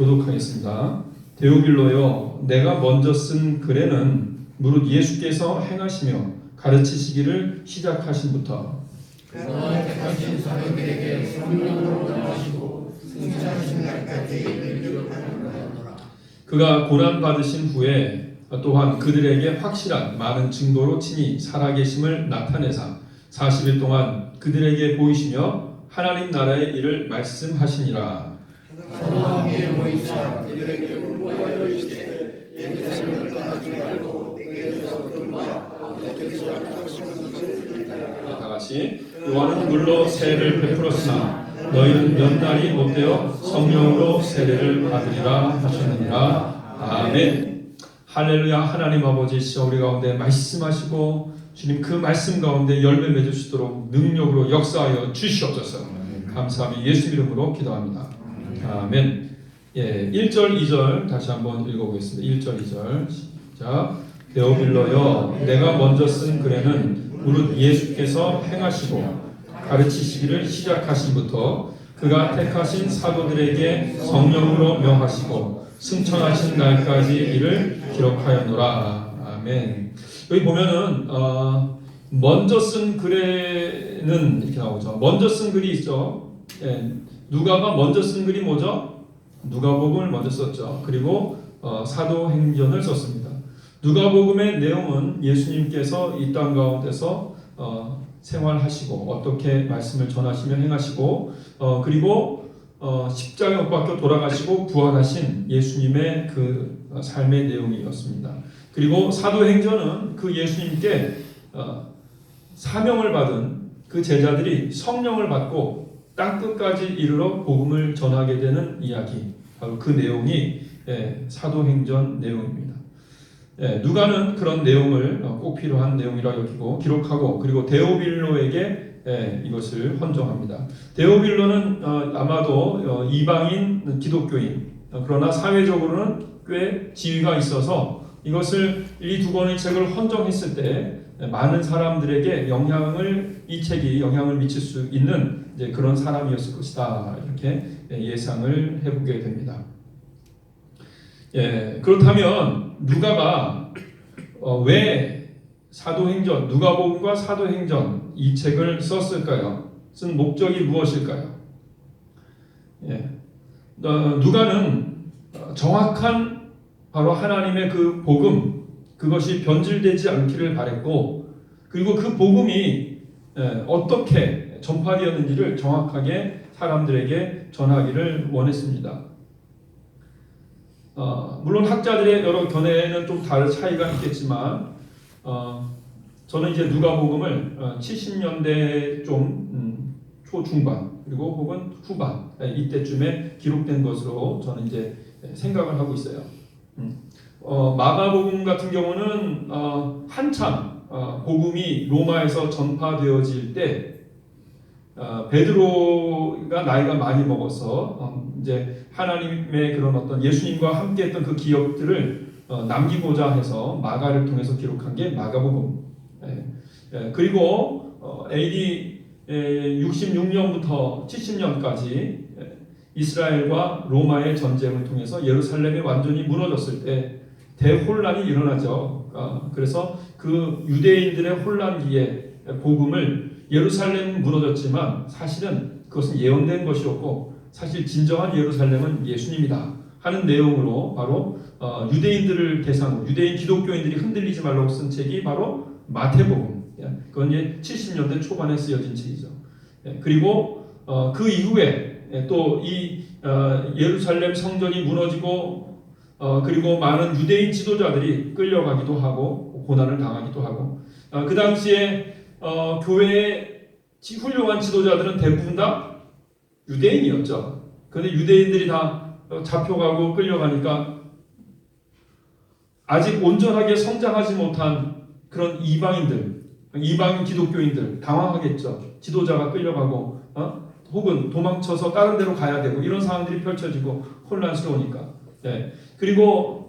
교독하겠습니다. 데오빌로여, 내가 먼저 쓴 글에는 무릇 예수께서 행하시며 가르치시기를 시작하신부터 그가 택하신 사람들에게 성령으로 명하시고 승천하신 날까지 이를 기록하는 거였노라. 그가 고난받으신 후에 또한 그들에게 확실한 많은 증거로 친히 살아계심을 나타내사 40일 동안 그들에게 보이시며 하나님 나라의 일을 말씀하시니라. 서로와 함께 모이사 그들에게 공부하여 이르시되 예루살렘을 떠나지 말고 내게서 금과 어떻게서 다 같이 요한은 물로 세례를 베풀었으나 너희는 몇 날이 못되어 성령으로 세례를 받으리라 하셨느니라. 아멘. 할렐루야. 하나님 아버지시여, 우리 가운데 말씀하시고 주님 그 말씀 가운데 열매 맺을 수 있도록 능력으로 역사하여 주시옵소서. 감사하며 예수 이름으로 기도합니다. 아멘. 1절 2절 다시 한번 읽어보겠습니다. 1절 2절 시작. 데오빌로여, 내가 먼저 쓴 글에는 무릇 예수께서 행하시고 가르치시기를 시작하신부터 그가 택하신 사도들에게 성령으로 명하시고 승천하신 날까지 이를 기록하였노라. 아멘. 여기 보면은 먼저 쓴 글에는 이렇게 나오죠. 먼저 쓴 글이 있죠. 누가가 먼저 쓴 글이 뭐죠? 누가복음을 먼저 썼죠. 그리고 사도행전을 썼습니다. 누가복음의 내용은 예수님께서 이 땅 가운데서 생활하시고 어떻게 말씀을 전하시며 행하시고 그리고 십자가에 못 박혀 돌아가시고 부활하신 예수님의 그 삶의 내용이었습니다. 그리고 사도행전은 그 예수님께 사명을 받은 그 제자들이 성령을 받고 땅끝까지 이르러 복음을 전하게 되는 이야기, 바로 그 내용이 사도행전 내용입니다. 누가는 그런 내용을 꼭 필요한 내용이라 여기고 기록하고 그리고 데오빌로에게 이것을 헌정합니다. 데오빌로는 아마도 이방인 기독교인, 그러나 사회적으로는 꽤 지위가 있어서 이것을 이 두 권의 책을 헌정했을 때 많은 사람들에게 이 책이 영향을 미칠 수 있는 그런 사람이었을 것이다, 이렇게 예상을 해보게 됩니다. 그렇다면 누가가 왜 사도행전, 누가복음과 사도행전 이 책을 썼을까요? 쓴 목적이 무엇일까요? 누가는 정확한 바로 하나님의 그 복음, 그것이 변질되지 않기를 바랬고, 그리고 그 복음이 어떻게 전파되었는지를 정확하게 사람들에게 전하기를 원했습니다. 물론 학자들의 여러 견해는 좀 다른 차이가 있겠지만 저는 이제 누가복음을 70년대 좀 초중반 그리고 혹은 후반 이때쯤에 기록된 것으로 저는 이제 생각을 하고 있어요. 마가복음 같은 경우는 한참 복음이 로마에서 전파되어질 때 베드로가 나이가 많이 먹어서 이제 하나님의 그런 어떤 예수님과 함께했던 그 기억들을 남기고자 해서 마가를 통해서 기록한 게 마가복음. 그리고 AD 66년부터 70년까지 이스라엘과 로마의 전쟁을 통해서 예루살렘이 완전히 무너졌을 때 대혼란이 일어나죠. 그래서 그 유대인들의 혼란기에 복음을 예루살렘은 무너졌지만 사실은 그것은 예언된 것이었고 사실 진정한 예루살렘은 예수님이다 하는 내용으로 바로 유대인들을 대상으로 유대인 기독교인들이 흔들리지 말라고 쓴 책이 바로 마태복음. 그건 이제 70년대 초반에 쓰여진 책이죠. 그리고 그 이후에 또 이 예루살렘 성전이 무너지고 그리고 많은 유대인 지도자들이 끌려가기도 하고 고난을 당하기도 하고 그 당시에 교회의 훌륭한 지도자들은 대부분 다 유대인이었죠. 그런데 유대인들이 다 잡혀가고 끌려가니까 아직 온전하게 성장하지 못한 그런 이방인들, 이방인 기독교인들 당황하겠죠. 지도자가 끌려가고 혹은 도망쳐서 다른 데로 가야 되고 이런 상황들이 펼쳐지고 혼란스러우니까. 그리고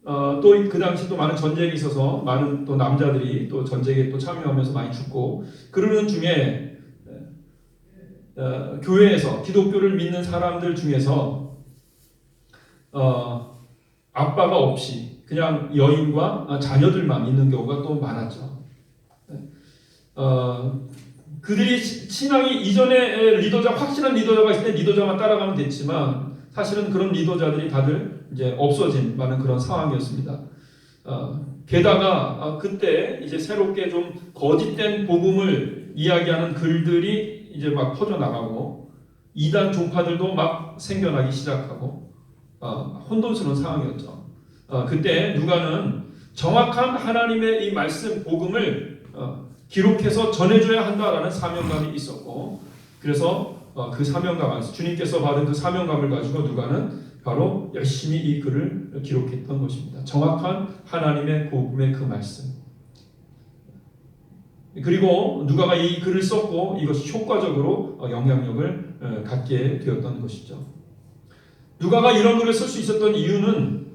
또 그 당시 또 많은 전쟁이 있어서 많은 또 남자들이 또 전쟁에 또 참여하면서 많이 죽고 그러는 중에 교회에서 기독교를 믿는 사람들 중에서 아빠가 없이 그냥 여인과 자녀들만 있는 경우가 또 많았죠. 그들이 신앙이 이전에 확실한 리더자가 있을 때 리더자만 따라가면 됐지만 사실은 그런 리더자들이 다들 이제 없어진 많은 그런 상황이었습니다. 게다가 그때 이제 새롭게 좀 거짓된 복음을 이야기하는 글들이 이제 막 퍼져나가고 이단 종파들도 막 생겨나기 시작하고 혼돈스러운 상황이었죠. 그때 누가는 정확한 하나님의 이 말씀 복음을 기록해서 전해줘야 한다라는 사명감이 있었고, 그래서 그 사명감 안에서 주님께서 받은 그 사명감을 가지고 누가는 바로 열심히 이 글을 기록했던 것입니다. 정확한 하나님의 복음의 그 말씀. 그리고 누가가 이 글을 썼고 이것이 효과적으로 영향력을 갖게 되었던 것이죠. 누가가 이런 글을 쓸 수 있었던 이유는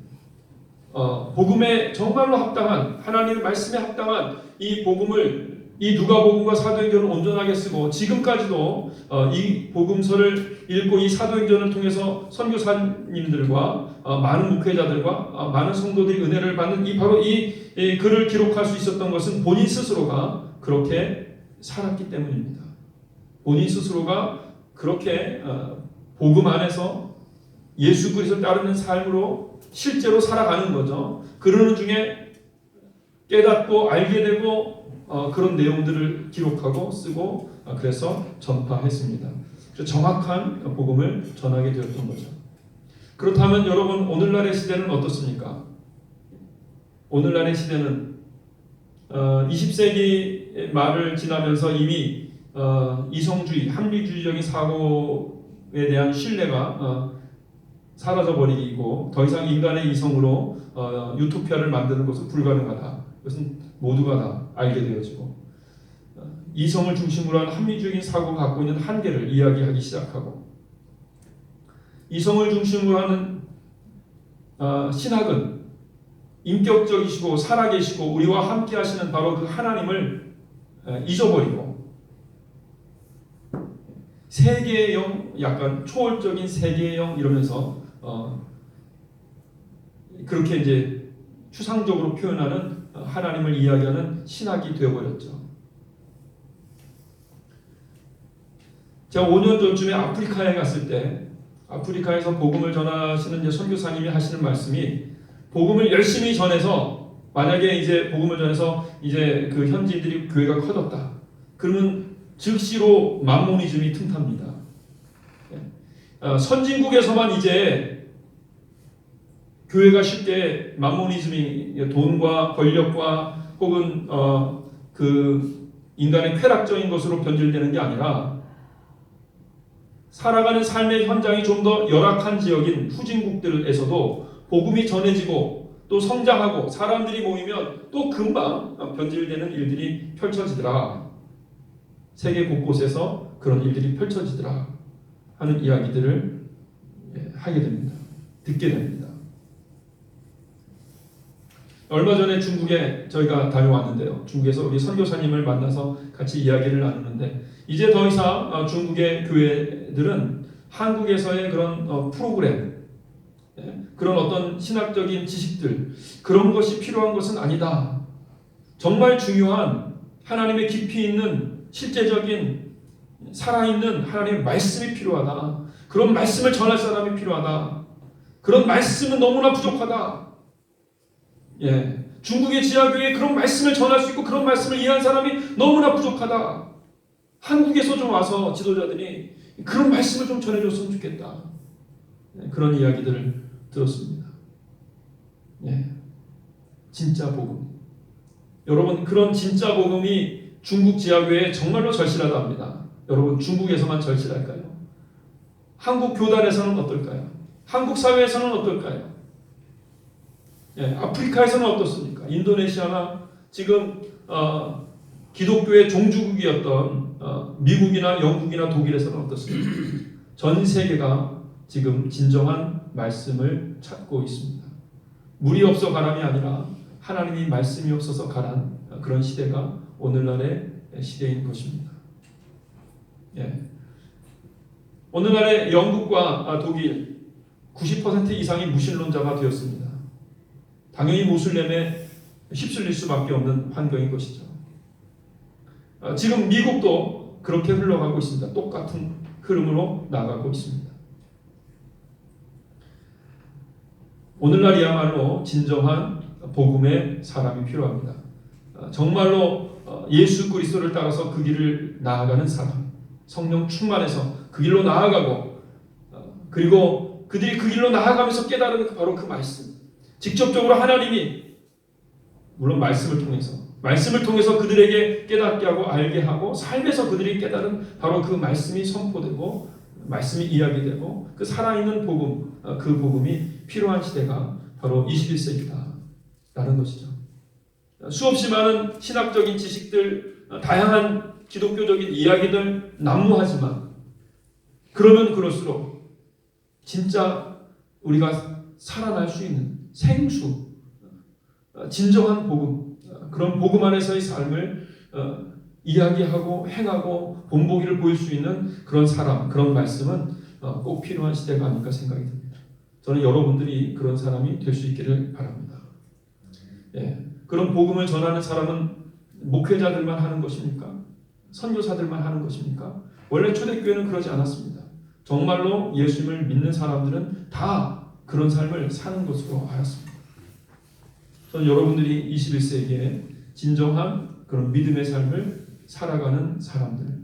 복음에 정말로 합당한 하나님의 말씀에 합당한 이 복음을 이 누가복음과 사도행전을 온전하게 쓰고 지금까지도 이 복음서를 읽고 이 사도행전을 통해서 선교사님들과 많은 목회자들과 많은 성도들이 은혜를 받는 바로 이 글을 기록할 수 있었던 것은 본인 스스로가 그렇게 살았기 때문입니다. 본인 스스로가 그렇게 복음 안에서 예수 그리스도를 따르는 삶으로 실제로 살아가는 거죠. 그러는 중에 깨닫고 알게 되고 그런 내용들을 기록하고 쓰고 그래서 전파했습니다. 그래서 정확한 복음을 전하게 되었던 거죠. 그렇다면 여러분 오늘날의 시대는 어떻습니까? 오늘날의 시대는 20세기 말을 지나면서 이미 이성주의, 합리주의적인 사고에 대한 신뢰가 사라져버리고 더 이상 인간의 이성으로 유토피아를 만드는 것은 불가능하다. 그것은 모두가 다 알게 되어지고 이성을 중심으로 한 합리적인 사고가 갖고 있는 한계를 이야기하기 시작하고 이성을 중심으로 하는 신학은 인격적이시고 살아계시고 우리와 함께 하시는 바로 그 하나님을 잊어버리고 세계의 영, 약간 초월적인 세계의 영 이러면서 그렇게 이제 추상적으로 표현하는 하나님을 이야기하는 신학이 되어버렸죠. 제가 5년 전쯤에 아프리카에 갔을 때 아프리카에서 복음을 전하시는 이제 선교사님이 하시는 말씀이 복음을 열심히 전해서 만약에 이제 복음을 전해서 이제 그 현지인들이 교회가 커졌다. 그러면 즉시로 만모니즘이 틈탑니다. 선진국에서만 이제 교회가 쉽게 만모니즘이 돈과 권력과 혹은 그 인간의 쾌락적인 것으로 변질되는 게 아니라 살아가는 삶의 현장이 좀 더 열악한 지역인 후진국들에서도 복음이 전해지고 또 성장하고 사람들이 모이면 또 금방 변질되는 일들이 펼쳐지더라. 세계 곳곳에서 그런 일들이 펼쳐지더라 하는 이야기들을 하게 됩니다. 듣게 됩니다. 얼마 전에 중국에 저희가 다녀왔는데요. 중국에서 우리 선교사님을 만나서 같이 이야기를 나누는데 이제 더 이상 중국의 교회들은 한국에서의 그런 프로그램, 그런 어떤 신학적인 지식들 그런 것이 필요한 것은 아니다. 정말 중요한 하나님의 깊이 있는 실제적인 살아있는 하나님의 말씀이 필요하다. 그런 말씀을 전할 사람이 필요하다. 그런 말씀은 너무나 부족하다. 중국의 지하교회에 그런 말씀을 전할 수 있고 그런 말씀을 이해한 사람이 너무나 부족하다. 한국에서 좀 와서 지도자들이 그런 말씀을 좀 전해줬으면 좋겠다. 그런 이야기들을 들었습니다. 진짜 복음. 여러분 그런 진짜 복음이 중국 지하교회에 정말로 절실하다 합니다. 여러분 중국에서만 절실할까요? 한국 교단에서는 어떨까요? 한국 사회에서는 어떨까요? 아프리카에서는 어떻습니까? 인도네시아나 지금 기독교의 종주국이었던 미국이나 영국이나 독일에서는 어떻습니까? 전 세계가 지금 진정한 말씀을 찾고 있습니다. 물이 없어 가람이 아니라 하나님이 말씀이 없어서 가란 그런 시대가 오늘날의 시대인 것입니다. 오늘날의 영국과 독일 90% 이상이 무신론자가 되었습니다. 당연히 모슬렘에 휩쓸릴 수밖에 없는 환경인 것이죠. 지금 미국도 그렇게 흘러가고 있습니다. 똑같은 흐름으로 나가고 있습니다. 오늘날이야말로 진정한 복음의 사람이 필요합니다. 정말로 예수 그리스도를 따라서 그 길을 나아가는 사람, 성령 충만해서 그 길로 나아가고, 그리고 그들이 그 길로 나아가면서 깨달은 바로 그 말씀, 직접적으로 하나님이 물론 말씀을 통해서 그들에게 깨닫게 하고 알게 하고 삶에서 그들이 깨달은 바로 그 말씀이 선포되고 말씀이 이야기되고 그 살아있는 복음, 그 복음이 필요한 시대가 바로 21세기다 라는 것이죠. 수없이 많은 신학적인 지식들, 다양한 기독교적인 이야기들 난무하지만 그러면 그럴수록 진짜 우리가 살아날 수 있는 생수, 진정한 복음, 그런 복음 안에서의 삶을 이야기하고 행하고 본보기를 보일 수 있는 그런 사람, 그런 말씀은 꼭 필요한 시대가 아닐까 생각이 듭니다. 저는 여러분들이 그런 사람이 될 수 있기를 바랍니다. 예, 그런 복음을 전하는 사람은 목회자들만 하는 것입니까? 선교사들만 하는 것입니까? 원래 초대교회는 그러지 않았습니다. 정말로 예수님을 믿는 사람들은 다 그런 삶을 사는 것으로 하였습니다. 저는 여러분들이 21세기에 진정한 그런 믿음의 삶을 살아가는 사람들,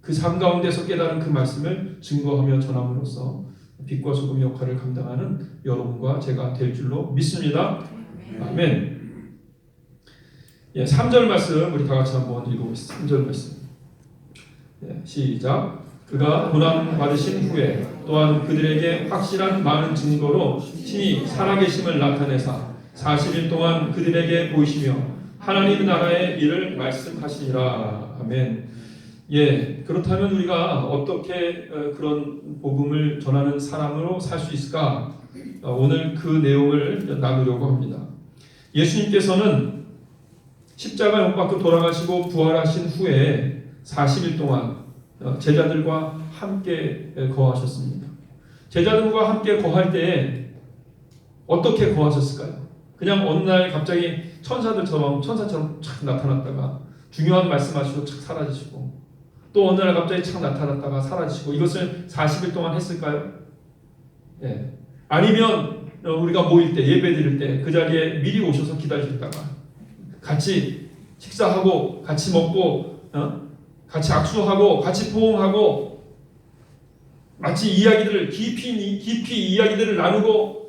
그 삶 가운데서 깨달은 그 말씀을 증거하며 전함으로써 빛과 소금의 역할을 감당하는 여러분과 제가 될 줄로 믿습니다. 아멘. 예, 3절 말씀 우리 다 같이 한번 읽어보겠습니다. 3절 말씀. 예, 시작. 그가 고난 받으신 후에 또한 그들에게 확실한 많은 증거로 친히 살아계심을 나타내사 40일 동안 그들에게 보이시며 하나님 나라의 일을 말씀하시니라. 아멘. 예, 그렇다면 우리가 어떻게 그런 복음을 전하는 사람으로 살 수 있을까? 오늘 그 내용을 나누려고 합니다. 예수님께서는 십자가에 못 박혀 돌아가시고 부활하신 후에 40일 동안 제자들과 함께 거하셨습니다. 제자들과 함께 거할 때 어떻게 거하셨을까요? 그냥 어느 날 갑자기 천사처럼 착 나타났다가 중요한 말씀하시고 착 사라지시고 또 어느 날 갑자기 착 나타났다가 사라지시고 이것을 40일 동안 했을까요? 예. 아니면 우리가 모일 때 예배 드릴 때 그 자리에 미리 오셔서 기다리셨다가 같이 식사하고 같이 먹고 같이 악수하고 같이 포옹하고 마치 이야기들을 깊이 이야기들을 나누고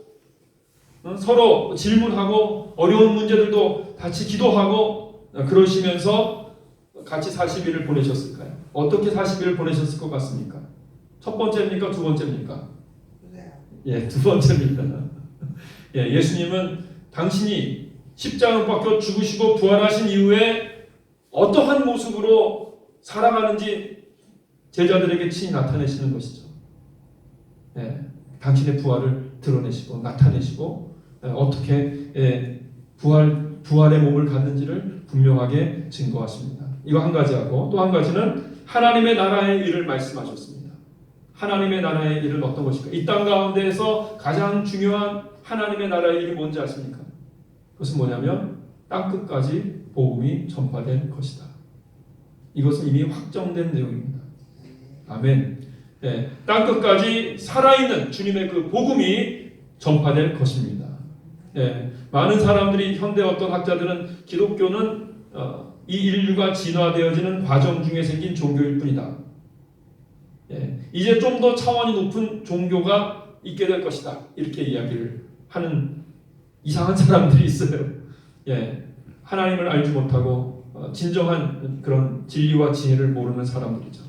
서로 질문하고 어려운 문제들도 같이 기도하고 그러시면서 같이 40일을 보내셨을까요? 어떻게 40일을 보내셨을 것 같습니까? 첫 번째입니까? 두 번째입니까? 예, 두 번째입니다. 예, 예수님은 당신이 십자가에 박혀 죽으시고 부활하신 이후에 어떠한 모습으로 살아가는지 제자들에게 친히 나타내시는 것이죠. 예, 당신의 부활을 드러내시고 나타내시고 어떻게 부활의 몸을 갖는지를 분명하게 증거하십니다. 이거 한 가지하고 또 한 가지는 하나님의 나라의 일을 말씀하셨습니다. 하나님의 나라의 일은 어떤 것일까? 이 땅 가운데에서 가장 중요한 하나님의 나라의 일이 뭔지 아십니까? 그것은 뭐냐면 땅끝까지 복음이 전파될 것이다. 이것은 이미 확정된 내용입니다. 아멘. 네, 땅끝까지 살아있는 주님의 그 복음이 전파될 것입니다. 네, 많은 사람들이 현대 어떤 학자들은 기독교는 이 인류가 진화되어지는 과정 중에 생긴 종교일 뿐이다. 예, 이제 좀 더 차원이 높은 종교가 있게 될 것이다. 이렇게 이야기를 하는 이상한 사람들이 있어요. 예, 하나님을 알지 못하고 진정한 그런 진리와 지혜를 모르는 사람들이죠.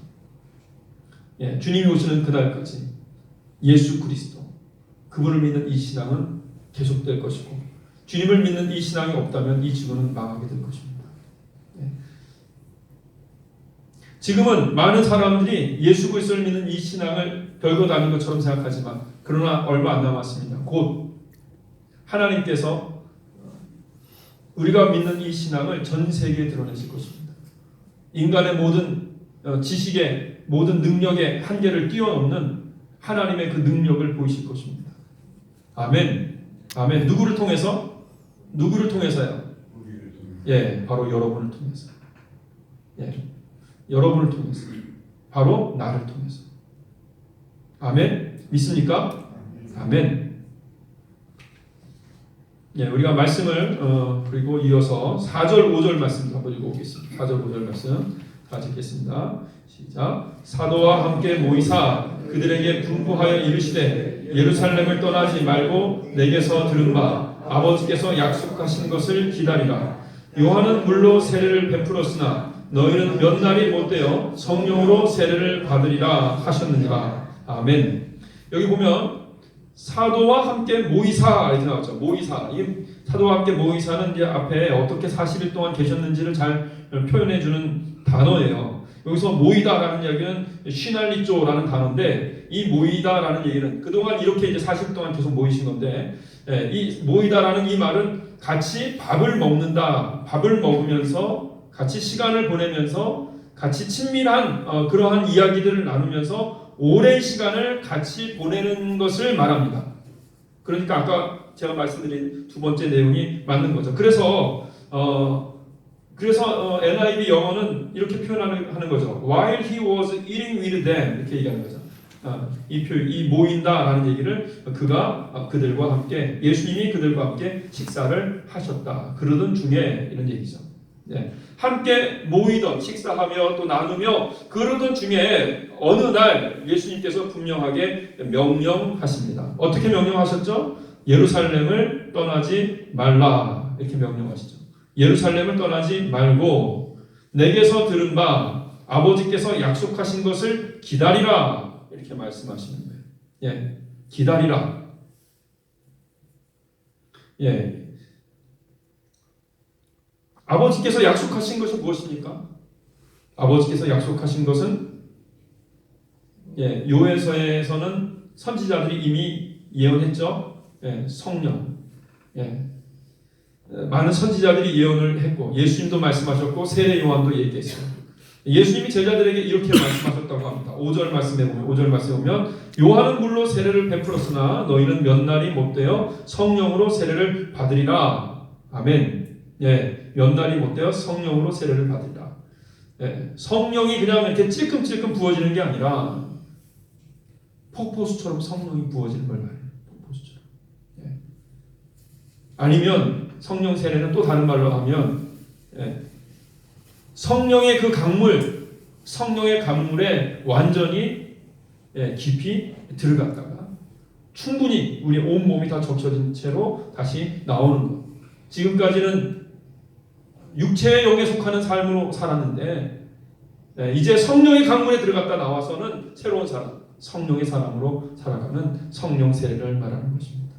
예, 주님이 오시는 그날까지 예수 그리스도 그분을 믿는 이 신앙은 계속될 것이고 주님을 믿는 이 신앙이 없다면 이 지구는 망하게 될 것입니다. 지금은 많은 사람들이 예수 그리스도를 믿는 이 신앙을 별것 아닌 것처럼 생각하지만 그러나 얼마 안 남았습니다. 곧 하나님께서 우리가 믿는 이 신앙을 전 세계에 드러내실 것입니다. 인간의 모든 지식의 모든 능력의 한계를 뛰어넘는 하나님의 그 능력을 보이실 것입니다. 아멘. 아멘. 누구를 통해서? 누구를 통해서요? 예, 바로 여러분을 통해서. 예, 여러분을 통해서. 바로 나를 통해서. 아멘. 믿습니까? 아멘. 예, 우리가 말씀을 그리고 이어서 4절 5절 말씀 한번 읽어보겠습니다. 4절 5절 말씀 다 읽겠습니다. 시작. 사도와 함께 모이사 그들에게 분부하여 이르시되 예루살렘을 떠나지 말고 내게서 들은 바 아버지께서 약속하신 것을 기다리라. 요한은 물로 세례를 베풀었으나 너희는 몇 날이 못되어 성령으로 세례를 받으리라 하셨느니라. 아멘. 여기 보면 사도와 함께 모이사 이렇게 나왔죠. 모이사. 이 사도와 함께 모이사는 이제 앞에 어떻게 40일 동안 계셨는지를 잘 표현해 주는 단어예요. 여기서 모이다라는 이야기는 쉬날리조라는 단어인데 이 모이다라는 얘기는 그동안 이렇게 이제 40일 동안 계속 모이신 건데 이 모이다라는 이 말은 같이 밥을 먹는다. 밥을 먹으면서 같이 시간을 보내면서 같이 친밀한 그러한 이야기들을 나누면서 오랜 시간을 같이 보내는 것을 말합니다. 그러니까 아까 제가 말씀드린 두 번째 내용이 맞는 거죠. 그래서 NIV 영어는 이렇게 표현하는 거죠. While he was eating with them 이렇게 얘기하는 거죠. 이 모인다라는 얘기를 그가 그들과 함께 예수님이 그들과 함께 식사를 하셨다. 그러던 중에 이런 얘기죠. 네. 함께 모이던 식사하며 또 나누며 그러던 중에 어느 날 예수님께서 분명하게 명령하십니다. 어떻게 명령하셨죠? 예루살렘을 떠나지 말라 이렇게 명령하시죠. 예루살렘을 떠나지 말고 내게서 들은 바 아버지께서 약속하신 것을 기다리라 이렇게 말씀하시는 거예요. 예, 기다리라. 예. 아버지께서 약속하신 것이 무엇입니까? 아버지께서 약속하신 것은 요에서에서는 선지자들이 이미 예언했죠. 성령. 많은 선지자들이 예언을 했고 예수님도 말씀하셨고 세례 요한도 얘기했어요. 예수님이 제자들에게 이렇게 말씀하셨다고 합니다. 5절 말씀에 보면 요한은 물로 세례를 베풀었으나 너희는 몇 날이 못되어 성령으로 세례를 받으리라. 아멘. 몇 날이 못되어 성령으로 세례를 받으리라. 성령이 그냥 이렇게 찔끔찔끔 부어지는 게 아니라 폭포수처럼 성령이 부어지는 걸 말해요. 폭포수처럼. 아니면 성령 세례는 또 다른 말로 하면 성령의 그 강물, 성령의 강물에 완전히 깊이 들어갔다가 충분히 우리 온 몸이 다 적셔진 채로 다시 나오는 것. 지금까지는 육체의 영에 속하는 삶으로 살았는데 이제 성령의 강물에 들어갔다 나와서는 새로운 사람, 성령의 사람으로 살아가는 성령 세례를 말하는 것입니다.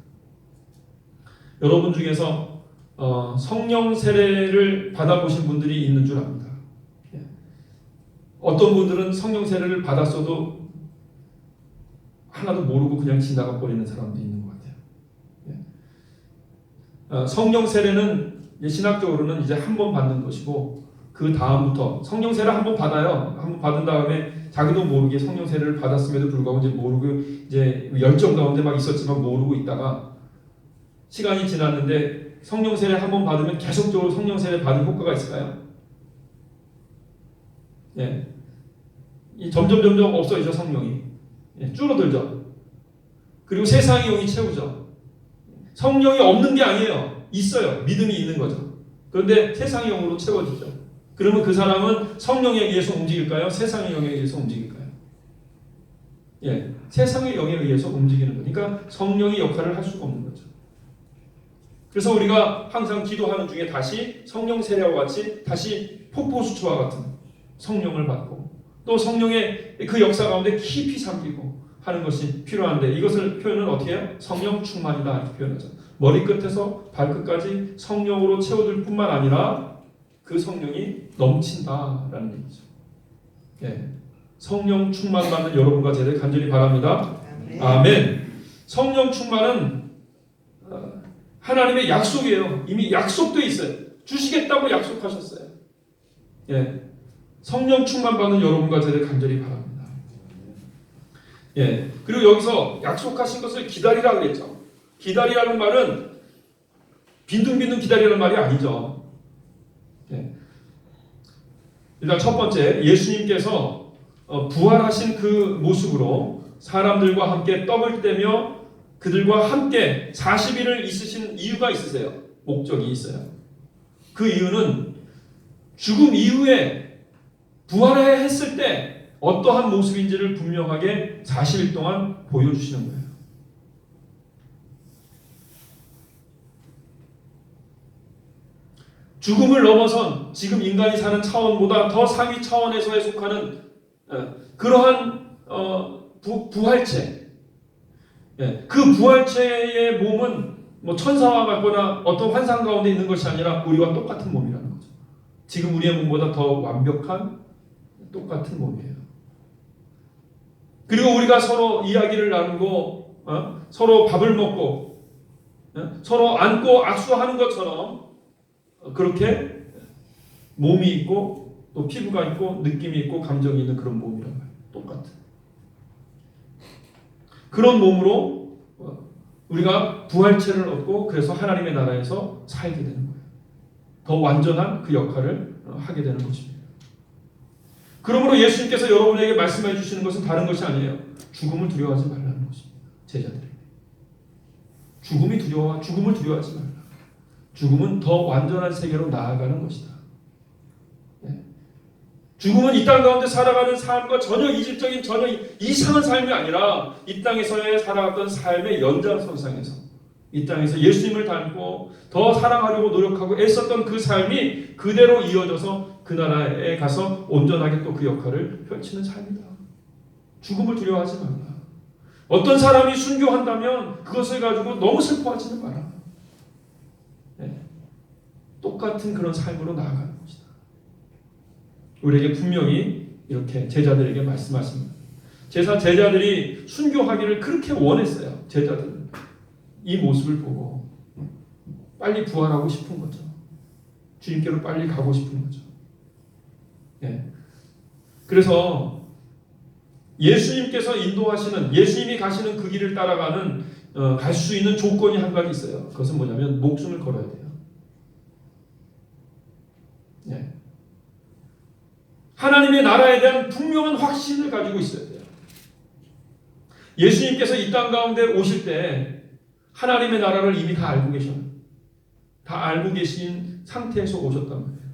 여러분 중에서 성령 세례를 받아보신 분들이 있는 줄 압니다. 어떤 분들은 성령 세례를 받았어도 하나도 모르고 그냥 지나가 버리는 사람도 있는 것 같아요. 성령 세례는 신학적으로는 이제 한 번 받는 것이고 그 다음부터 성령 세례 한 번 받아요. 한 번 받은 다음에 자기도 모르게 성령 세례를 받았음에도 불구하고 이제 모르고 이제 열정 가운데 막 있었지만 모르고 있다가 시간이 지났는데 성령 세례 한 번 받으면 계속적으로 성령 세례 받은 효과가 있을까요? 점점 없어지죠. 성령이 줄어들죠. 그리고 세상의 영이 채우죠. 성령이 없는 게 아니에요. 있어요. 믿음이 있는 거죠. 그런데 세상의 영으로 채워지죠. 그러면 그 사람은 성령에 의해서 움직일까요? 세상의 영에 의해서 움직일까요? 세상의 영에 의해서 움직이는 거니까 성령이 역할을 할 수가 없는 거죠. 그래서 우리가 항상 기도하는 중에 다시 성령 세례와 같이 다시 폭포수초와 같은 성령을 받고 또 성령의 그 역사 가운데 깊이 잠기고 하는 것이 필요한데 이것을 표현은 어떻게 해요? 성령 충만이다 이렇게 표현하죠. 머리끝에서 발끝까지 성령으로 채워줄 뿐만 아니라 그 성령이 넘친다라는 얘기죠. 성령 충만 받는 여러분과 제가 간절히 바랍니다. 아멘. 성령 충만은 하나님의 약속이에요. 이미 약속돼 있어요. 주시겠다고 약속하셨어요. 성령 충만 받는 여러분과 제가 간절히 바랍니다. 예. 그리고 여기서 약속하신 것을 기다리라 그랬죠. 기다리라는 말은 빈둥빈둥 기다리라는 말이 아니죠. 예. 일단 첫 번째, 예수님께서 부활하신 그 모습으로 사람들과 함께 떡을 떼며 그들과 함께 40일을 있으신 이유가 있으세요. 목적이 있어요. 그 이유는 죽음 이후에 부활했을 때 어떠한 모습인지를 분명하게 40일 동안 보여주시는 거예요. 죽음을 넘어선 지금 인간이 사는 차원보다 더 상위 차원에서에 속하는 그러한 부활체. 그 부활체의 몸은 뭐 천사와 같거나 어떤 환상 가운데 있는 것이 아니라 우리와 똑같은 몸이라는 거죠. 지금 우리의 몸보다 더 완벽한 똑같은 몸이에요. 그리고 우리가 서로 이야기를 나누고 서로 밥을 먹고 서로 안고 악수하는 것처럼 그렇게 몸이 있고 또 피부가 있고 느낌이 있고 감정이 있는 그런 몸이란 말이에요. 똑같은 그런 몸으로 우리가 부활체를 얻고 그래서 하나님의 나라에서 살게 되는 거예요. 더 완전한 그 역할을 하게 되는 것입니다. 그러므로 예수님께서 여러분에게 말씀해 주시는 것은 다른 것이 아니에요. 죽음을 두려워하지 말라는 것입니다. 제자들에게. 죽음을 두려워하지 말라. 죽음은 더 완전한 세계로 나아가는 것이다. 죽음은 이 땅 가운데 살아가는 삶과 전혀 이질적인 전혀 이상한 삶이 아니라 이 땅에서의 살아갔던 삶의 연장선상에서 이 땅에서 예수님을 닮고 더 사랑하려고 노력하고 애썼던 그 삶이 그대로 이어져서 그 나라에 가서 온전하게 또 그 역할을 펼치는 삶이다. 죽음을 두려워하지 말라. 어떤 사람이 순교한다면 그것을 가지고 너무 슬퍼하지는 마라. 똑같은 그런 삶으로 나아가는 것이다. 우리에게 분명히 이렇게 제자들에게 말씀하십니다. 제자들이 순교하기를 그렇게 원했어요. 제자들은 이 모습을 보고 빨리 부활하고 싶은 거죠. 주님께로 빨리 가고 싶은 거죠. 그래서 예수님께서 인도하시는 예수님이 가시는 그 길을 따라가는 갈 수 있는 조건이 한 가지 있어요. 그것은 뭐냐면 목숨을 걸어야 돼요. 하나님의 나라에 대한 분명한 확신을 가지고 있어야 돼요. 예수님께서 이 땅 가운데 오실 때 하나님의 나라를 이미 다 알고 계셨어요. 다 알고 계신 상태에서 오셨단 말이에요.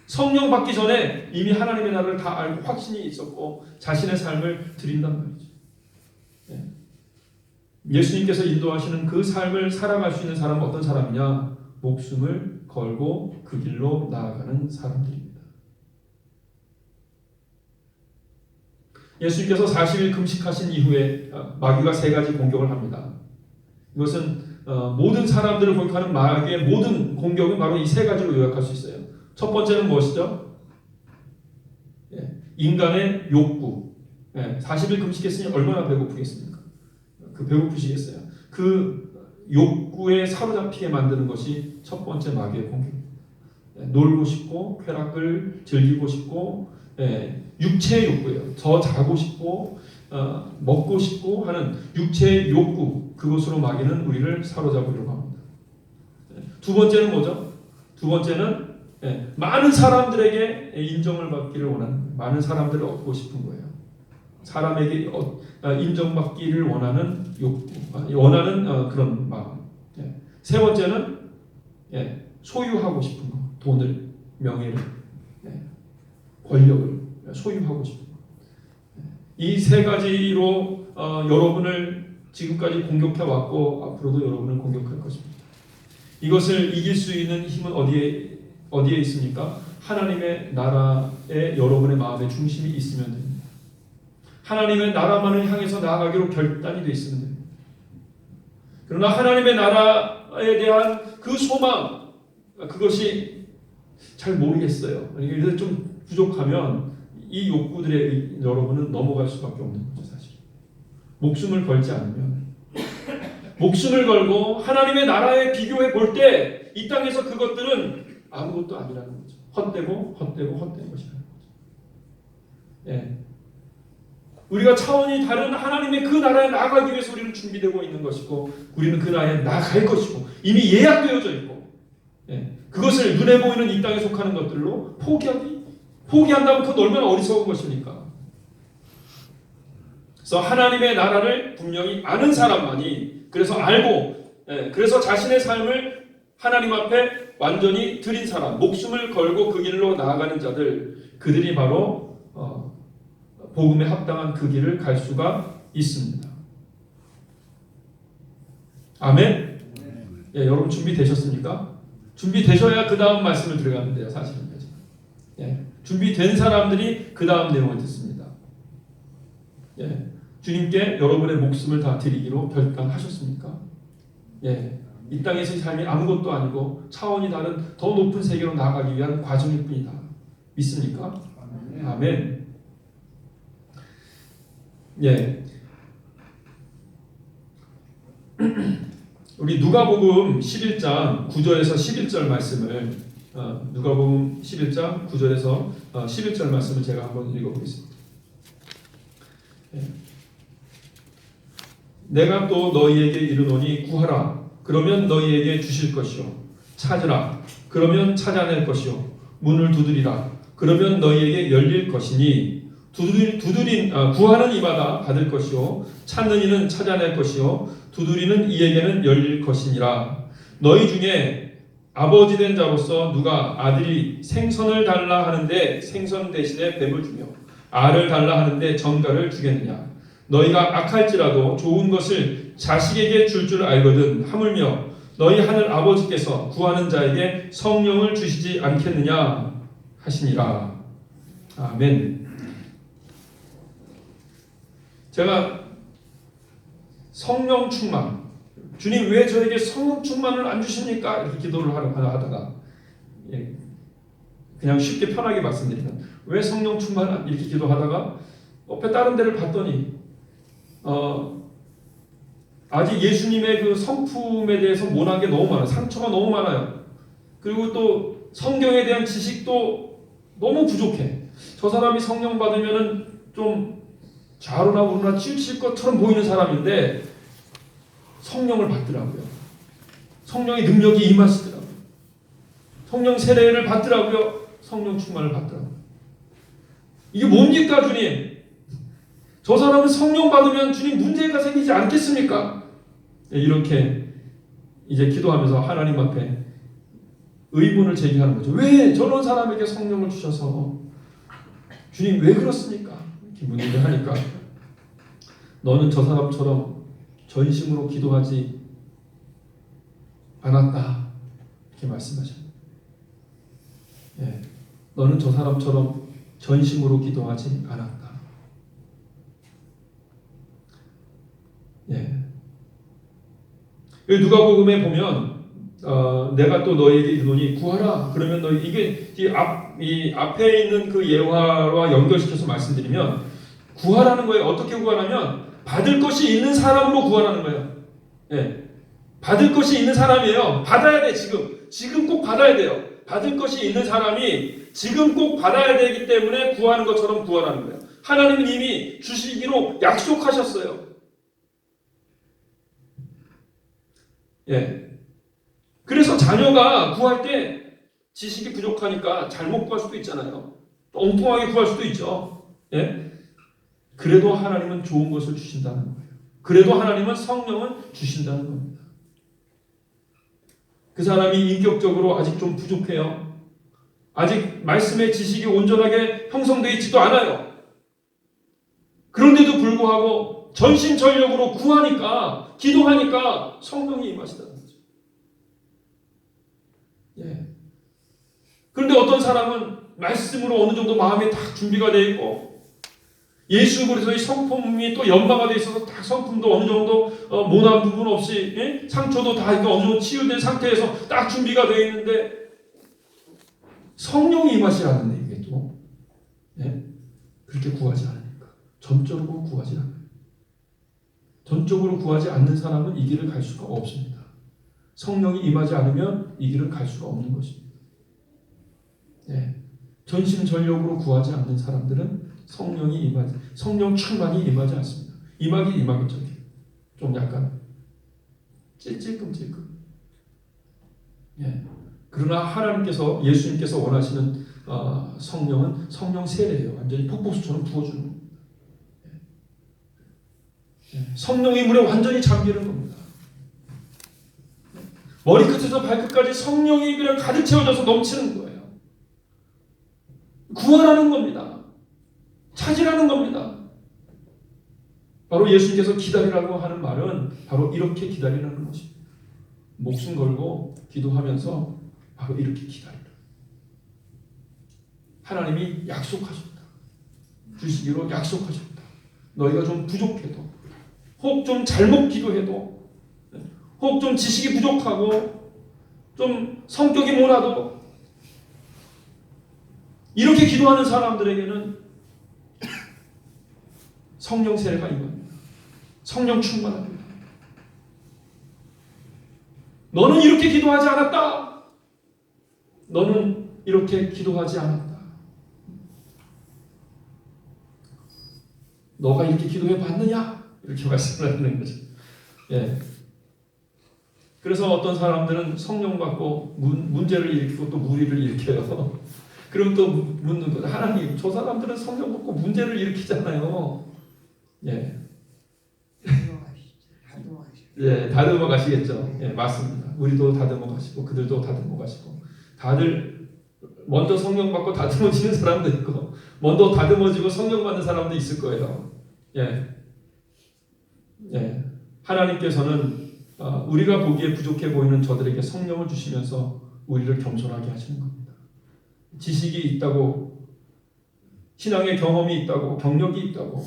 성령 받기 전에 이미 하나님의 나라를 다 알고 확신이 있었고 자신의 삶을 드린단 말이죠. 예수님께서 인도하시는 그 삶을 살아갈 수 있는 사람은 어떤 사람이냐? 목숨을 걸고 그 길로 나아가는 사람들입니다. 예수님께서 40일 금식하신 이후에 마귀가 3가지 공격을 합니다. 이것은 모든 사람들을 공격하는 마귀의 모든 공격은 바로 이 3가지로 요약할 수 있어요. 첫 번째는 무엇이죠? 인간의 욕구. 40일 금식했으니 얼마나 배고프겠습니까? 그 배고프시겠어요. 그 욕구에 사로잡히게 만드는 것이 첫 번째 마귀의 공격입니다. 놀고 싶고 쾌락을 즐기고 싶고 육체의 욕구예요. 더 자고 싶고 먹고 싶고 하는 육체의 욕구, 그것으로 마귀는 우리를 사로잡으려고 합니다. 두 번째는 뭐죠? 두 번째는 많은 사람들에게 인정을 받기를 원하는, 많은 사람들을 얻고 싶은 거예요. 사람에게 인정받기를 원하는 욕구, 원하는 그런 마음. 세 번째는 소유하고 싶은 거, 돈을, 명예를, 권력을 소유하고 싶은 것. 이 3가지로 여러분을 지금까지 공격해 왔고 앞으로도 여러분을 공격할 것입니다. 이것을 이길 수 있는 힘은 어디에 있습니까? 하나님의 나라에 여러분의 마음의 중심이 있으면 됩니다. 하나님의 나라만을 향해서 나아가기로 결단이 되어 있으면 됩니다. 그러나 하나님의 나라에 대한 그 소망, 그것이 잘 모르겠어요. 그래서 좀 부족하면 이 욕구들에 여러분은 넘어갈 수밖에 없는 거죠, 사실. 목숨을 걸지 않으면. 목숨을 걸고 하나님의 나라에 비교해 볼 때 이 땅에서 그것들은 아무것도 아니라는 거죠. 헛되고 것이라는 거죠. 우리가 차원이 다른 하나님의 그 나라에 나아가기 위해서 우리는 준비되고 있는 것이고 우리는 그 나라에 나아갈 것이고 이미 예약되어져 있고 그것을 눈에 보이는 이 땅에 속하는 것들로 포기한다면 그건 얼마나 어리석은 것입니까? 그래서 하나님의 나라를 분명히 아는 사람만이 그래서 알고 그래서 자신의 삶을 하나님 앞에 완전히 드린 사람, 목숨을 걸고 그 길로 나아가는 자들, 그들이 바로 복음에 합당한 그 길을 갈 수가 있습니다. 아멘? 여러분 준비되셨습니까? 준비되셔야 그 다음 말씀을 들어가면 돼요. 사실은. 준비된 사람들이 그 다음 내용을 듣습니다. 주님께 여러분의 목숨을 다 드리기로 결단하셨습니까? 이 땅에서의 삶이 아무것도 아니고 차원이 다른 더 높은 세계로 나아가기 위한 과정일 뿐이다. 믿습니까? 아멘. 우리 누가복음 11장 9절에서 11절 말씀을 누가복음 11장 9절에서 11절 말씀을 제가 한번 읽어보겠습니다. 내가 또 너희에게 이르노니 구하라 그러면 너희에게 주실 것이요 찾으라 그러면 찾아낼 것이요 문을 두드리라 그러면 너희에게 열릴 것이니 구하는 이마다 받을 것이요 찾는 이는 찾아낼 것이요 두드리는 이에게는 열릴 것이니라. 너희 중에 아버지 된 자로서 누가 아들이 생선을 달라 하는데 생선 대신에 뱀을 주며 알을 달라 하는데 전갈을 주겠느냐. 너희가 악할지라도 좋은 것을 자식에게 줄 알거든 하물며 너희 하늘 아버지께서 구하는 자에게 성령을 주시지 않겠느냐 하시니라. 아멘. 제가 성령 충만, 주님 왜 저에게 성령 충만을 안 주십니까? 이렇게 기도를 하다가 그냥 쉽게 편하게 말씀드리면 왜 성령 충만 이렇게 기도하다가 옆에 다른 데를 봤더니 아직 예수님의 그 성품에 대해서 모난 게 너무 많아요. 상처가 너무 많아요. 그리고 또 성경에 대한 지식도 너무 부족해. 저 사람이 성령 받으면은 좀 좌로나 우로나 치우칠 것처럼 보이는 사람인데 성령을 받더라고요. 성령의 능력이 임하시더라고요. 성령 세례를 받더라고요. 성령 충만을 받더라고요. 이게 뭡니까 주님? 저 사람은 성령 받으면 주님 문제가 생기지 않겠습니까? 이렇게 이제 기도하면서 하나님 앞에 의문을 제기하는 거죠. 왜 저런 사람에게 성령을 주셔서 주님 왜 그렇습니까? 이렇게 문의를 하니까 너는 저 사람처럼 전심으로 기도하지 않았다 이렇게 말씀하셨습니다. 너는 저 사람처럼 전심으로 기도하지 않았다. 누가복음에 보면 내가 또 너희에게 이르노니 구하라. 그러면 너희 이게 이 앞에 있는 그 예화와 연결시켜서 말씀드리면 구하라는 거예요. 어떻게 구하라면 받을 것이 있는 사람으로 구하라는 거예요. 받을 것이 있는 사람이에요. 받아야 돼 지금 꼭 받아야 돼요. 받을 것이 있는 사람이 지금 꼭 받아야 되기 때문에 구하는 것처럼 구하라는 거예요. 하나님은 이미 주시기로 약속하셨어요. 그래서 자녀가 구할 때 지식이 부족하니까 잘못 구할 수도 있잖아요. 엉뚱하게 구할 수도 있죠. 그래도 하나님은 좋은 것을 주신다는 거예요. 그래도 하나님은 성령을 주신다는 겁니다. 그 사람이 인격적으로 아직 좀 부족해요. 아직 말씀의 지식이 온전하게 형성되어 있지도 않아요. 그런데도 불구하고 전심전력으로 구하니까 기도하니까 성령이 임하시다는 거죠. 그런데 어떤 사람은 말씀으로 어느 정도 마음이 딱 준비가 되어 있고 예수 그리스도의 성품이 또 연마가 되어 있어서 딱 성품도 어느 정도 모난 부분 없이 상처도 다 어느 정도 치유된 상태에서 딱 준비가 되어 있는데 성령이 임하시라는 얘기겠죠. 그렇게 구하지 않으니까 전적으로 구하지 않아요. 전적으로 구하지 않는 사람은 이 길을 갈 수가 없습니다. 성령이 임하지 않으면 이 길을 갈 수가 없는 것입니다. 전심전력으로 구하지 않는 사람들은 성령이 임하지, 성령 충만이 임하지 않습니다. 임하겠죠. 좀 약간 찔끔찔끔. 예. 그러나 하나님께서, 예수님께서 원하시는 성령은 성령 세례예요. 완전히 폭포수처럼 부어주는 겁니다. 예. 성령의 물에 완전히 잠기는 겁니다. 머리끝에서 발끝까지 성령이 그냥 가득 채워져서 넘치는 거예요. 구원하는 겁니다. 찾으라는 겁니다. 바로 예수님께서 기다리라고 하는 말은 바로 이렇게 기다리라는 것입니다. 목숨 걸고 기도하면서 바로 이렇게 기다리라. 하나님이 약속하셨다. 주시기로 약속하셨다. 너희가 좀 부족해도, 혹 좀 잘못 기도해도, 혹 좀 지식이 부족하고 좀 성격이 모나도 이렇게 기도하는 사람들에게는 성령 세례가 임합니다. 성령 충만합니다. 너는 이렇게 기도하지 않았다. 너는 이렇게 기도하지 않았다. 너가 이렇게 기도해 봤느냐? 이렇게 말씀을 하는 거죠. 예. 그래서 어떤 사람들은 성령 받고 문제를 일으키고 또 무리를 일으켜요. 그럼 또 묻는 거죠. 하나님, 저 사람들은 성령 받고 문제를 일으키잖아요. 예. 예, 다듬어 가시겠죠. 예, 맞습니다. 우리도 다듬어 가시고 그들도 다듬어 가시고, 다들 먼저 성령 받고 다듬어지는 사람도 있고 먼저 다듬어지고 성령 받는 사람도 있을 거예요. 예. 예. 하나님께서는 우리가 보기에 부족해 보이는 저들에게 성령을 주시면서 우리를 겸손하게 하시는 겁니다. 지식이 있다고, 신앙의 경험이 있다고, 경력이 있다고,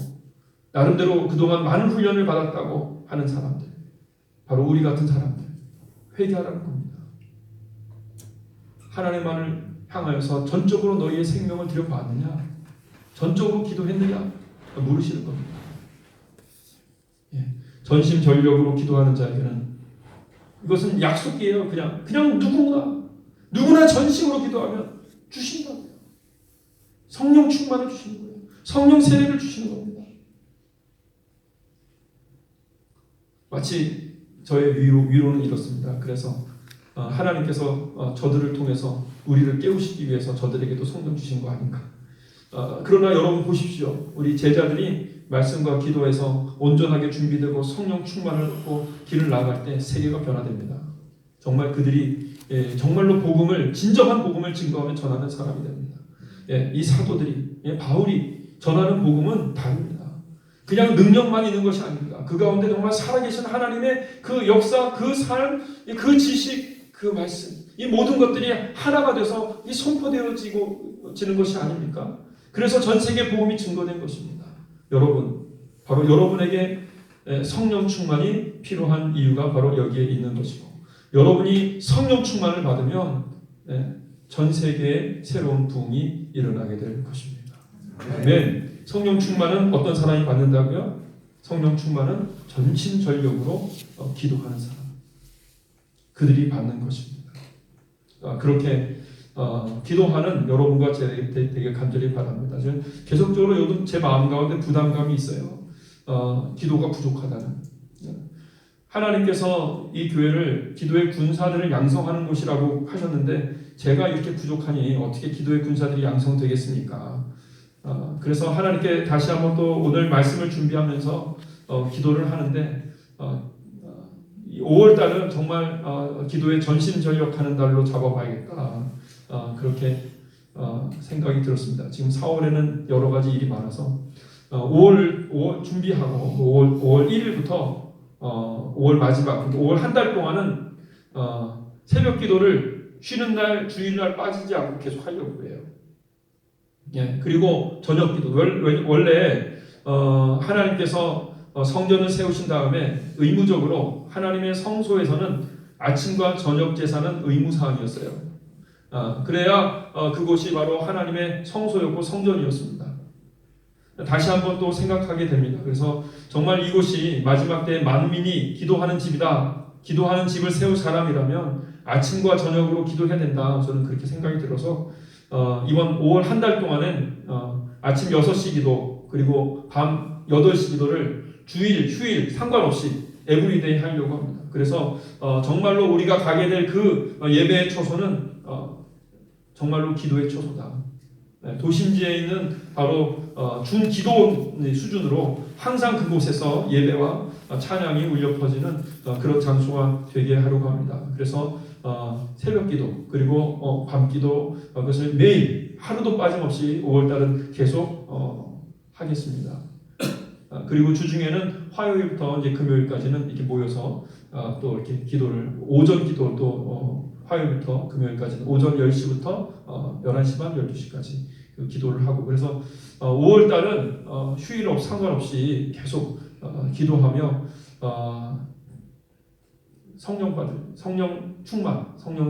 나름대로 그동안 많은 훈련을 받았다고 하는 사람들, 바로 우리 같은 사람들, 회개하라는 겁니다. 하나님만을 향하여서 전적으로 너희의 생명을 드려봤느냐? 전적으로 기도했느냐? 물으시는 겁니다. 예. 전심전력으로 기도하는 자에게는 이것은 약속이에요. 그냥 누구나 전심으로 기도하면 주신다고요. 성령 충만을 주시는 거예요. 성령 세례를 주시는 겁니다. 마치 저의 위로는 이렇습니다. 그래서 하나님께서 저들을 통해서 우리를 깨우시기 위해서 저들에게도 성령 주신 거 아닌가. 그러나 여러분 보십시오. 우리 제자들이 말씀과 기도에서 온전하게 준비되고 성령 충만을 얻고 길을 나아갈 때 세계가 변화됩니다. 정말 그들이 정말로 진정한 복음을 증거하며 전하는 사람이 됩니다. 이 사도들이, 바울이 전하는 복음은 다릅니다. 그냥 능력만 있는 것이 아닙니다. 그 가운데 정말 살아계신 하나님의 그 역사, 그 삶, 그 지식, 그 말씀, 이 모든 것들이 하나가 돼서 선포되어지는 것이 아닙니까? 그래서 전 세계 복음이 증거된 것입니다. 여러분, 바로 여러분에게 성령 충만이 필요한 이유가 바로 여기에 있는 것이고, 여러분이 성령 충만을 받으면 전 세계에 새로운 부흥이 일어나게 될 것입니다. 아멘. 성령 충만은 어떤 사람이 받는다고요? 성령 충만은 전심전력으로 기도하는 사람, 그들이 받는 것입니다. 그렇게 기도하는 여러분과 제 되게 간절히 바랍니다. 저는 계속적으로 요즘 제 마음 가운데 부담감이 있어요. 기도가 부족하다는. 하나님께서 이 교회를 기도의 군사들을 양성하는 곳이라고 하셨는데, 제가 이렇게 부족하니 어떻게 기도의 군사들이 양성되겠습니까? 그래서 하나님께 다시 한번 또 오늘 말씀을 준비하면서 기도를 하는데, 5월달은 정말 기도에 전심전력하는 달로 잡아봐야겠다. 그렇게 생각이 들었습니다. 지금 4월에는 여러 가지 일이 많아서 5월 준비하고 5월 1일부터 5월 마지막, 5월 한 달 동안은 새벽 기도를 쉬는 날, 주일날 빠지지 않고 계속 하려고 해요. 예, 그리고 저녁 기도. 원래 하나님께서 성전을 세우신 다음에 의무적으로 하나님의 성소에서는 아침과 저녁 제사는 의무사항이었어요. 그래야 그곳이 바로 하나님의 성소였고 성전이었습니다. 다시 한번 또 생각하게 됩니다. 그래서 정말 이곳이 마지막 때 만민이 기도하는 집이다. 기도하는 집을 세울 사람이라면 아침과 저녁으로 기도해야 된다. 저는 그렇게 생각이 들어서 이번 5월 한 달 동안은 아침 6시 기도 그리고 밤 8시 기도를 주일, 휴일 상관없이 에브리데이 하려고 합니다. 그래서 정말로 우리가 가게 될 그 예배의 초소는 정말로 기도의 초소다. 도심지에 있는 바로 중기도 수준으로 항상 그곳에서 예배와 찬양이 울려 퍼지는 그런 장소가 되게 하려고 합니다. 그래서 새벽기도 그리고 밤기도 그것을 매일 하루도 빠짐없이 5월달은 계속 하겠습니다. 그리고 주중에는 화요일부터 이제 금요일까지는 이렇게 모여서 또 이렇게 기도를 오전 기도 또 화요일부터 금요일까지는 오전 10시부터 11시 반 12시까지 기도를 하고 그래서 5월 달은 휴일 상관없이 계속 기도하며 성령 받을 성령 충만 성령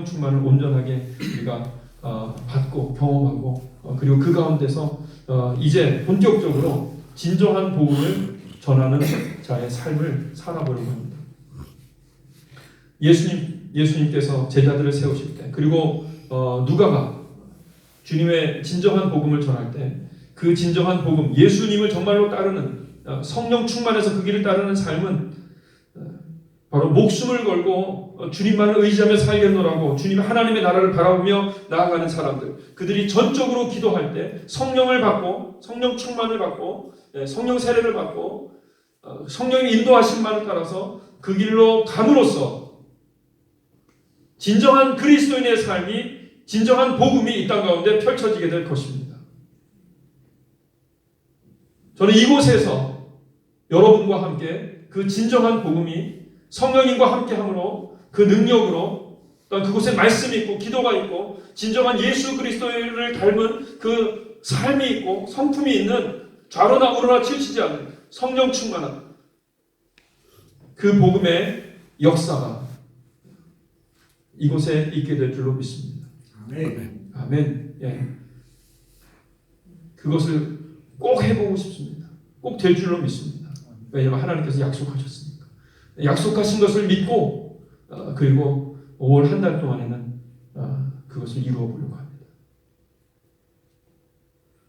충만을 온전하게 우리가 받고 경험하고 그리고 그 가운데서 이제 본격적으로 진정한 복음을 전하는 자의 삶을 살아보려고 합니다. 예수님께서 제자들을 세우실 때 그리고 누가가 주님의 진정한 복음을 전할 때 그 진정한 복음 예수님을 정말로 따르는 성령 충만해서 그 길을 따르는 삶은 바로 목숨을 걸고 주님만을 의지하며 살겠노라고 주님 하나님의 나라를 바라보며 나아가는 사람들 그들이 전적으로 기도할 때 성령을 받고 성령 충만을 받고 성령 세례를 받고 성령의 인도하심만을 따라서 그 길로 감으로써 진정한 그리스도인의 삶이 진정한 복음이 이 땅 가운데 펼쳐지게 될 것입니다. 저는 이곳에서 여러분과 함께 그 진정한 복음이 성령님과 함께함으로 그 능력으로 또한 그곳에 말씀이 있고 기도가 있고 진정한 예수 그리스도를 닮은 그 삶이 있고 성품이 있는 좌로나 우로나 치우치지 않는 성령 충만한 그 복음의 역사가 이곳에 있게 될 줄로 믿습니다. 아멘. 아멘. 예. 그것을 꼭 해보고 싶습니다. 꼭 될 줄로 믿습니다. 왜냐하면 하나님께서 약속하셨으니까. 약속하신 것을 믿고 그리고 5월 한 달 동안에는 그것을 이루어 보려고 합니다.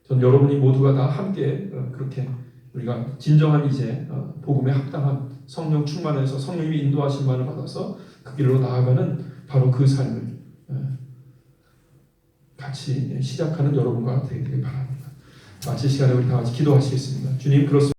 전 여러분이 모두가 다 함께 그렇게 우리가 진정한 이제 복음에 합당한 성령 충만해서 성령님이 인도하심만을 받아서 그 길로 나아가는 바로 그 삶을 같이 시작하는 여러분과 되기를 바랍니다. 마칠 시간에 우리 다 같이 기도하시겠습니다. 주님 그렇습니다.